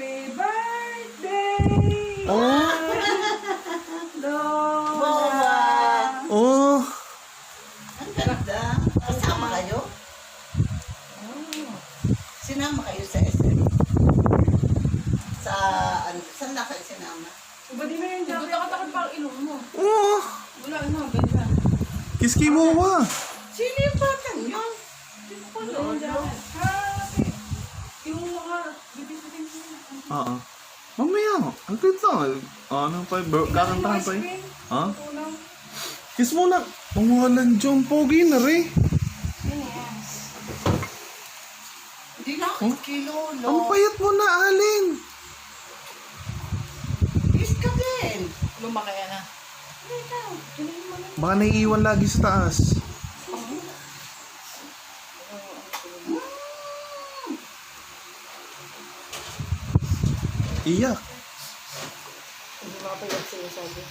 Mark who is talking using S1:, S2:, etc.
S1: Happy birthday!
S2: Oh.
S1: Lola!
S2: Oh.
S3: Ang ganda. Kasama kayo? Sinama kayo sa SM? Sa, ano, saan na kayo sinama?
S1: Ba di na yung jacket? Takot-takot parang ilong mo.
S2: Oh.
S1: Wala na, ganda.
S2: Kiss kay Mowa.
S3: Sino yung batang yun?
S1: Yung jacket. Happy! Yung mga bibitin mo.
S2: Oo. Mamaya. Ang cute lang. Ano pa? Kakantahan pa eh. Ha?
S1: Unang.
S2: Kiss muna. Ang walang John Pogi na rin.
S3: Hindi na ako kilolo.
S2: Ang payat mo na, Alin.
S3: Kiss ka din.
S1: Lumaki na.
S2: Baka naiiwan lagi sa taas. Iyak.
S1: Hindi makapayag sila sabi.